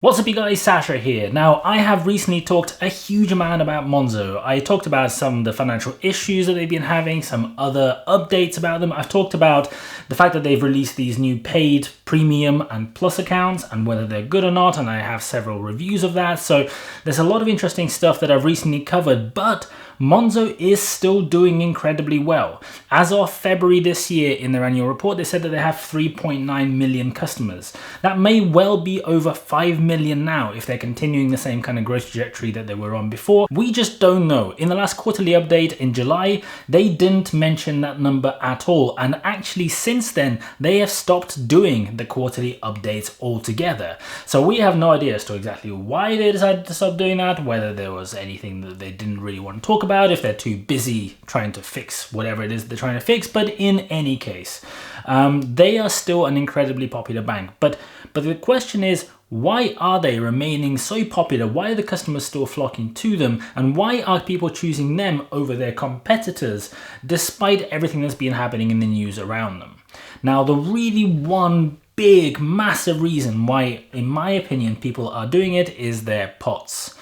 What's up you guys, Sasha here. Now, I have recently talked a huge amount about Monzo. I talked about some of the financial issues that they've been having, some other updates about them. I've talked about the fact that they've released these new paid premium and plus accounts and whether they're good or not, and I have several reviews of that. So there's a lot of interesting stuff that I've recently covered, but Monzo is still doing incredibly well. As of February this year, in their annual report, they said that they have 3.9 million customers. That may well be over 5 million now if they're continuing the same kind of growth trajectory that they were on before. We just don't know. In the last quarterly update in July, they didn't mention that number at all. And actually since then, they have stopped doing the quarterly updates altogether. So we have no idea as to exactly why they decided to stop doing that, whether there was anything that they didn't really want to talk about, if they're too busy trying to fix whatever it is they're trying to fix. But in any case, they are still an incredibly popular bank. But the question is, why are they remaining so popular? Why are the customers still flocking to them? And why are people choosing them over their competitors, despite everything that's been happening in the news around them? Now, the really one big, massive reason why, in my opinion, people are doing it is their pots.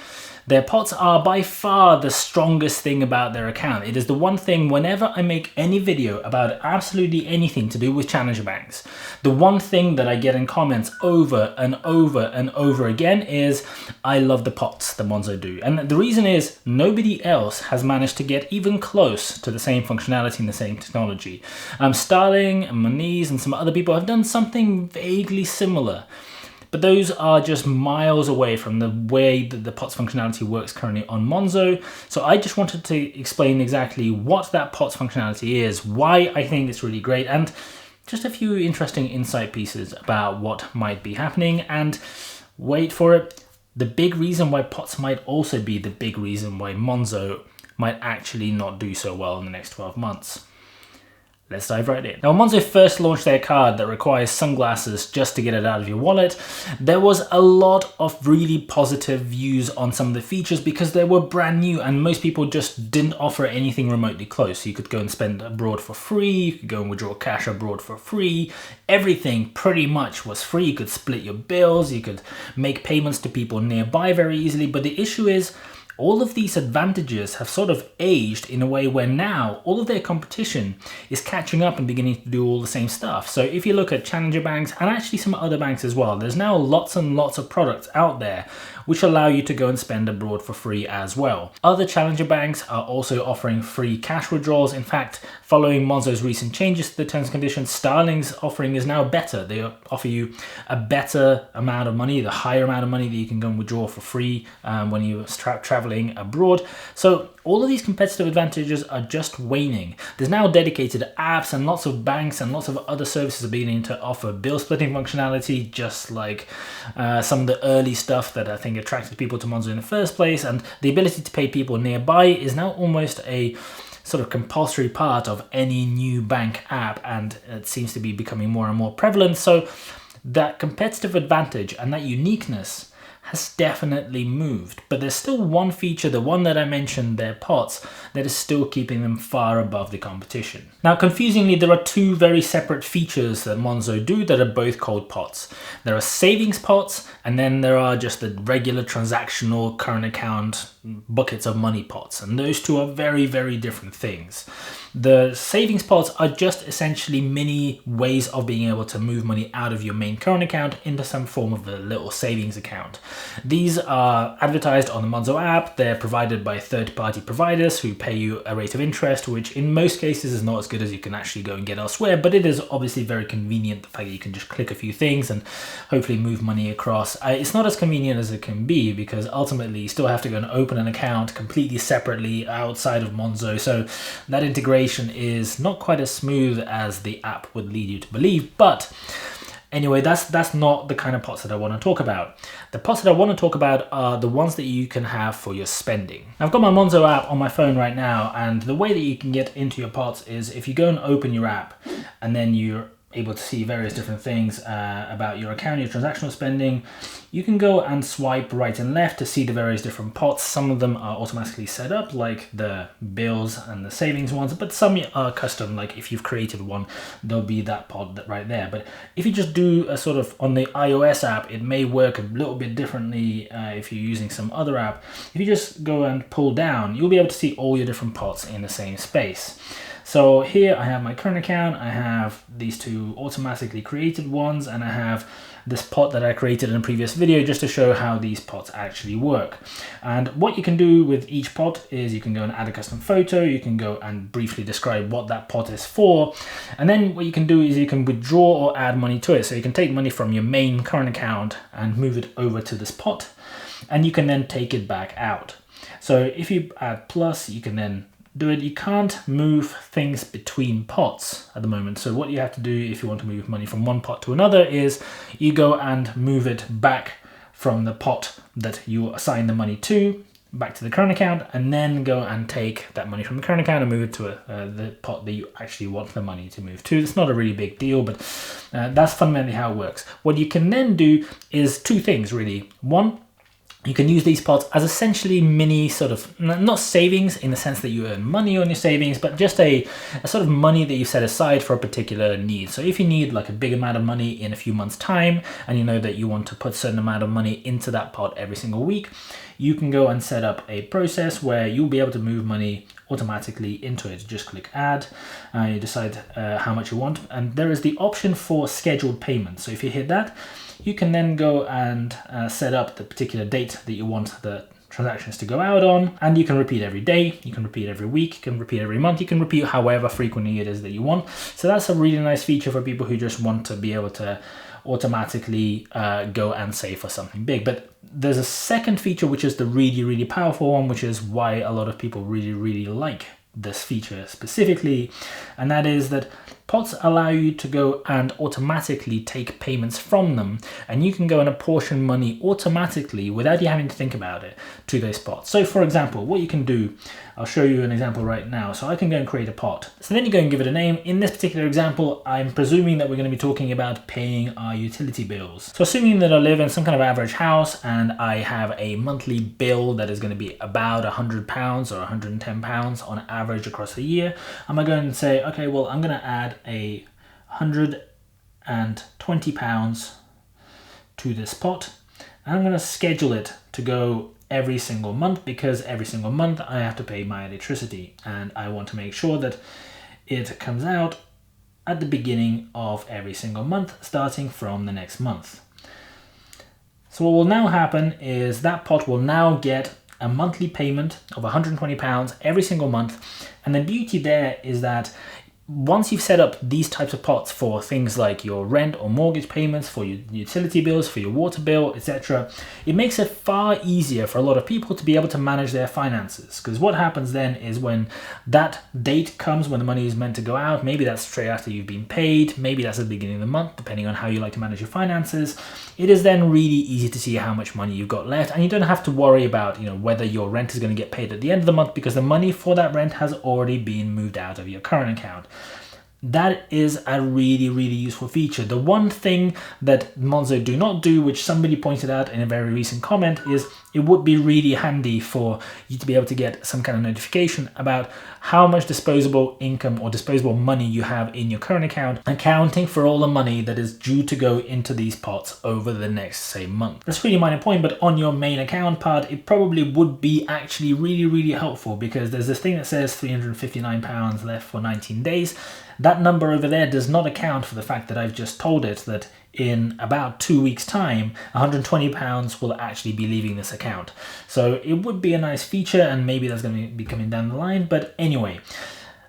Their pots are by far the strongest thing about their account. It is the one thing, whenever I make any video about absolutely anything to do with challenger banks, the one thing that I get in comments over and over and over again is, I love the pots that Monzo do. And the reason is, nobody else has managed to get even close to the same functionality and the same technology. Starling and Moniz and some other people have done something vaguely similar, but those are just miles away from the way that the POTS functionality works currently on Monzo. So I just wanted to explain exactly what that POTS functionality is, why I think it's really great, and just a few interesting insight pieces about what might be happening. And wait for it, the big reason why POTS might also be the big reason why Monzo might actually not do so well in the next 12 months. Let's dive right in. Now, when Monzo first launched their card that requires sunglasses just to get it out of your wallet, there was a lot of really positive views on some of the features because they were brand new and most people just didn't offer anything remotely close. You could go and spend abroad for free, you could go and withdraw cash abroad for free. Everything pretty much was free. You could split your bills, you could make payments to people nearby very easily. But the issue is, all of these advantages have sort of aged in a way where now all of their competition is catching up and beginning to do all the same stuff. So if you look at challenger banks and actually some other banks as well, there's now lots and lots of products out there which allow you to go and spend abroad for free as well. Other challenger banks are also offering free cash withdrawals. In fact, following Monzo's recent changes to the terms and conditions, Starling's offering is now better. They offer you a better amount of money, the higher amount of money that you can go and withdraw for free when you're traveling abroad. So all of these competitive advantages are just waning. There's now dedicated apps and lots of banks and lots of other services are beginning to offer bill splitting functionality, just like some of the early stuff that I think attracted people to Monzo in the first place. And the ability to pay people nearby is now almost a sort of compulsory part of any new bank app, and it seems to be becoming more and more prevalent. So that competitive advantage and that uniqueness has definitely moved, but there's still one feature, the one that I mentioned, their pots, that is still keeping them far above the competition. Now, confusingly, there are two very separate features that Monzo do that are both called pots. There are savings pots, and then there are just the regular transactional current account buckets of money pots, and those two are very, very different things. The savings pots are just essentially mini ways of being able to move money out of your main current account into some form of a little savings account. These are advertised on the Monzo app. They're provided by third-party providers who pay you a rate of interest, which in most cases is not as good as you can actually go and get elsewhere, but it is obviously very convenient, the fact that you can just click a few things and hopefully move money across. It's not as convenient as it can be because ultimately you still have to go and open an account completely separately outside of Monzo, so that integration is not quite as smooth as the app would lead you to believe. But anyway, that's not the kind of pots that I want to talk about. The pots that I want to talk about are the ones that you can have for your spending. I've got my Monzo app on my phone right now, and the way that you can get into your pots is if you go and open your app and then you're able to see various different things about your account, your transactional spending, you can go and swipe right and left to see the various different pots. Some of them are automatically set up, like the bills and the savings ones, but some are custom, like if you've created one, there'll be that pot right there. But if you just do a sort of, on the iOS app, it may work a little bit differently if you're using some other app. If you just go and pull down, you'll be able to see all your different pots in the same space. So here I have my current account, I have these two automatically created ones, and I have this pot that I created in a previous video just to show how these pots actually work. And what you can do with each pot is you can go and add a custom photo, you can go and briefly describe what that pot is for, and then what you can do is you can withdraw or add money to it. So you can take money from your main current account and move it over to this pot, and you can then take it back out. So if you add plus, you can then do it. You can't move things between pots at the moment. So what you have to do if you want to move money from one pot to another is you go and move it back from the pot that you assign the money to, back to the current account, and then go and take that money from the current account and move it to the pot that you actually want the money to move to. It's not a really big deal, but that's fundamentally how it works. What you can then do is two things really. One, you can use these pots as essentially mini sort of, not savings in the sense that you earn money on your savings, but just a sort of money that you set aside for a particular need. So if you need like a big amount of money in a few months' time, and you know that you want to put a certain amount of money into that pot every single week, you can go and set up a process where you'll be able to move money automatically into it. Just click add, you decide how much you want, and there is the option for scheduled payments. So if you hit that, you can then go and set up the particular date that you want the transactions to go out on, and you can repeat every day, you can repeat every week, you can repeat every month, you can repeat however frequently it is that you want. So that's a really nice feature for people who just want to be able to automatically go and save for something big. But there's a second feature which is the really powerful one, which is why a lot of people really like this feature specifically, and that is that pots allow you to go and automatically take payments from them, and you can go and apportion money automatically without you having to think about it to those pots. So for example, what you can do, I'll show you an example right now. So I can go and create a pot. So then you go and give it a name. In this particular example, I'm presuming that we're going to be talking about paying our utility bills. So assuming that I live in some kind of average house and I have a monthly bill that is going to be about £100 or £110 on average across the year, I'm going to go and say, okay, well, I'm going to add a £120 to this pot, and I'm going to schedule it to go every single month, because every single month I have to pay my electricity, and I want to make sure that it comes out at the beginning of every single month starting from the next month. So what will now happen is that pot will now get a monthly payment of £120 every single month, and the beauty there is that once you've set up these types of pots for things like your rent or mortgage payments, for your utility bills, for your water bill, etc., it makes it far easier for a lot of people to be able to manage their finances. Because what happens then is when that date comes, when the money is meant to go out, maybe that's straight after you've been paid, maybe that's at the beginning of the month, depending on how you like to manage your finances, it is then really easy to see how much money you've got left, and you don't have to worry about, whether your rent is going to get paid at the end of the month, because the money for that rent has already been moved out of your current account. That is a really useful feature. The one thing that Monzo do not do, which somebody pointed out in a very recent comment, is it would be really handy for you to be able to get some kind of notification about how much disposable income or disposable money you have in your current account, accounting for all the money that is due to go into these pots over the next, say, month. That's a really minor point, but on your main account part, it probably would be actually really helpful, because there's this thing that says £359 left for 19 days. That number over there does not account for the fact that I've just told it that in about 2 weeks' time, £120 will actually be leaving this account. So it would be a nice feature, and maybe that's going to be coming down the line. But anyway,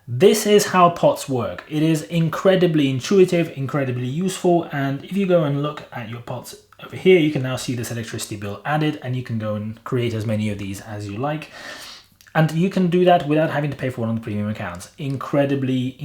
this is how pots work. It is incredibly intuitive, incredibly useful, and if you go and look at your pots over here, you can now see this electricity bill added, and you can go and create as many of these as you like. And you can do that without having to pay for one of the premium accounts. Incredibly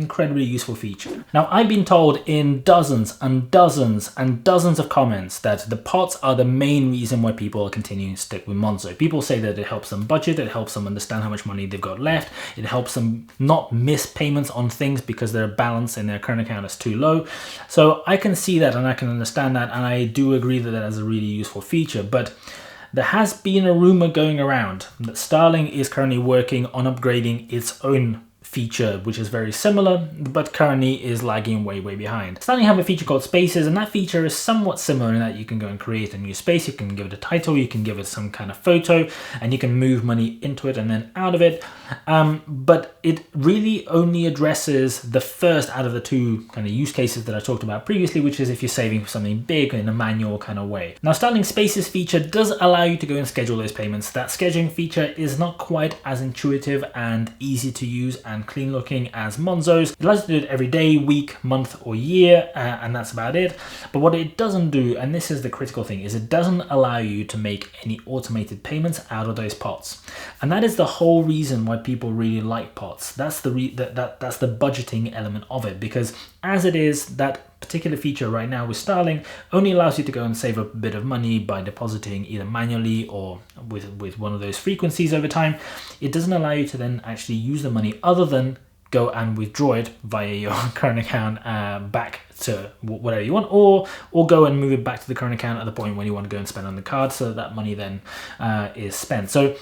useful feature. Now, I've been told in dozens and dozens and dozens of comments that the pots are the main reason why people are continuing to stick with Monzo. People say that it helps them budget, it helps them understand how much money they've got left, it helps them not miss payments on things because their balance in their current account is too low. So I can see that and I can understand that, and I do agree that that is a really useful feature. But there has been a rumor going around that Starling is currently working on upgrading its own feature, which is very similar, but currently is lagging way behind. Starling have a feature called Spaces, and that feature is somewhat similar in that you can go and create a new space, you can give it a title, you can give it some kind of photo, and you can move money into it and then out of it. But it really only addresses the first out of the two kind of use cases that I talked about previously, which is if you're saving for something big in a manual kind of way. Now, Starling Spaces feature does allow you to go and schedule those payments. That scheduling feature is not quite as intuitive and easy to use and clean looking as Monzo's. It allows you to do it every day, week, month, or year, and that's about it. But what it doesn't do, and this is the critical thing, is it doesn't allow you to make any automated payments out of those pots. And that is the whole reason why people really like pots. That's the that's the budgeting element of it, because as it is, that particular feature right now with Starling only allows you to go and save a bit of money by depositing either manually or with one of those frequencies over time. It doesn't allow you to then actually use the money other than go and withdraw it via your current account back to whatever you want, or go and move it back to the current account at the point when you want to go and spend on the card, so that money then is spent. So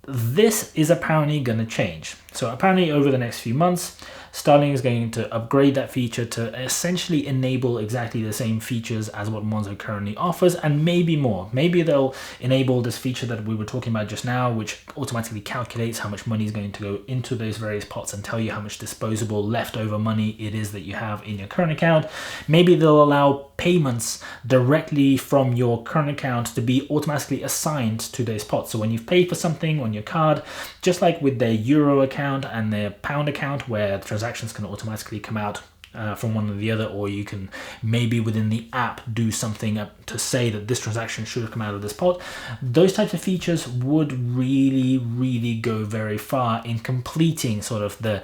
this is apparently going to change. So apparently over the next few months, Starling is going to upgrade that feature to essentially enable exactly the same features as what Monzo currently offers, and maybe more. Maybe they'll enable this feature that we were talking about just now, which automatically calculates how much money is going to go into those various pots and tell you how much disposable leftover money it is that you have in your current account. Maybe they'll allow payments directly from your current account to be automatically assigned to those pots. So when you've paid for something on your card, just like with their Euro account and their Pound account, where transactions can automatically come out from one or the other, or you can maybe within the app do something to say that this transaction should have come out of this pot. Those types of features would really go very far in completing sort of the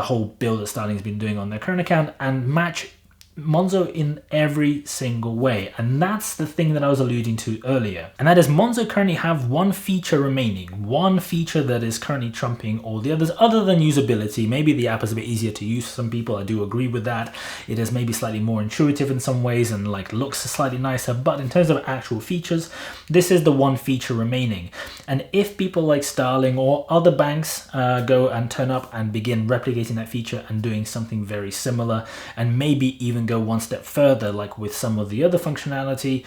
whole build that Starling's been doing on their current account and match Monzo in every single way. And that's the thing that I was alluding to earlier, and that is Monzo currently have one feature remaining, one feature that is currently trumping all the others, other than usability. Maybe the app is a bit easier to use for some people. I do agree with that. It is maybe slightly more intuitive in some ways and like looks slightly nicer, but in terms of actual features, this is the one feature remaining. And if people like Starling or other banks go and turn up and begin replicating that feature and doing something very similar, and maybe even go one step further, like with some of the other functionality,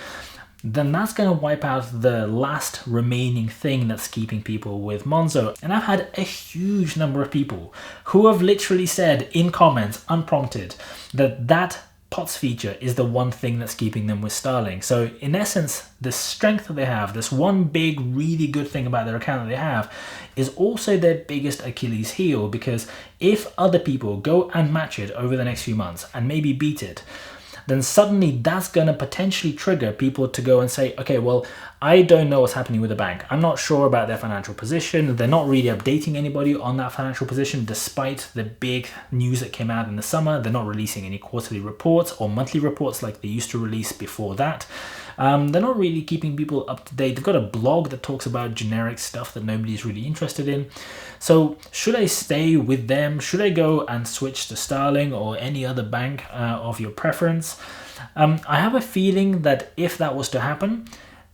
then that's going to wipe out the last remaining thing that's keeping people with Monzo. And I've had a huge number of people who have literally said in comments, unprompted, that pots feature is the one thing that's keeping them with Starling. So in essence, the strength that they have, this one big really good thing about their account that they have, is also their biggest Achilles heel, because if other people go and match it over the next few months and maybe beat it, then suddenly that's going to potentially trigger people to go and say, okay, well, I don't know what's happening with the bank. I'm not sure about their financial position. They're not really updating anybody on that financial position, despite the big news that came out in the summer. They're not releasing any quarterly reports or monthly reports like they used to release before that. They're not really keeping people up to date. They've got a blog that talks about generic stuff that nobody's really interested in. So should I stay with them? Should I go and switch to Starling or any other bank of your preference? I have a feeling that if that was to happen,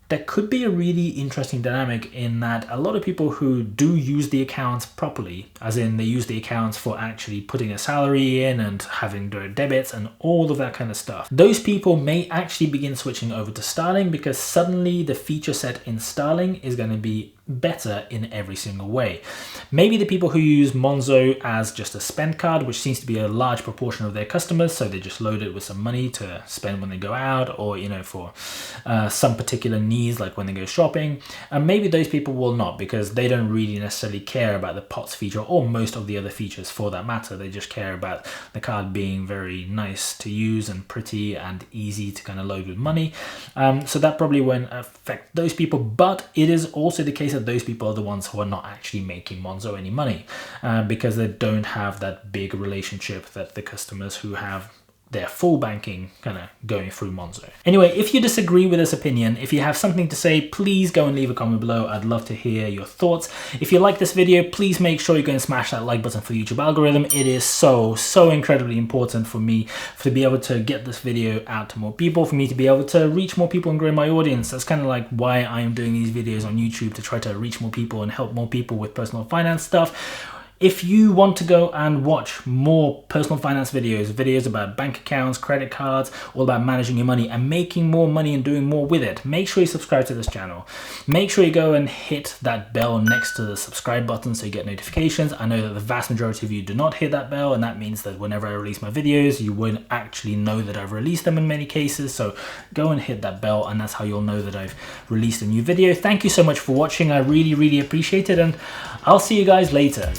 there could be a really interesting dynamic in that a lot of people who do use the accounts properly, as in they use the accounts for actually putting a salary in and having their debits and all of that kind of stuff, those people may actually begin switching over to Starling, because suddenly the feature set in Starling is going to be better in every single way. Maybe the people who use Monzo as just a spend card, which seems to be a large proportion of their customers, so they just load it with some money to spend when they go out, or for some particular needs like when they go shopping. And maybe those people will not, because they don't really necessarily care about the pots feature or most of the other features for that matter. They just care about the card being very nice to use and pretty and easy to kind of load with money. So that probably won't affect those people, but it is also the case that those people are the ones who are not actually making Monzo any money because they don't have that big relationship that the customers who have their full banking kind of going through Monzo. Anyway, if you disagree with this opinion, if you have something to say, please go and leave a comment below. I'd love to hear your thoughts. If you like this video, please make sure you go and smash that like button for the YouTube algorithm. It is so incredibly important for me to be able to get this video out to more people, for me to be able to reach more people and grow my audience. That's kind of like why I am doing these videos on YouTube, to try to reach more people and help more people with personal finance stuff. If you want to go and watch more personal finance videos about bank accounts, credit cards, all about managing your money and making more money and doing more with it, make sure you subscribe to this channel. Make sure you go and hit that bell next to the subscribe button so you get notifications. I know that the vast majority of you do not hit that bell, and that means that whenever I release my videos, you won't actually know that I've released them in many cases. So go and hit that bell, and that's how you'll know that I've released a new video. Thank you so much for watching. I really appreciate it, and I'll see you guys later.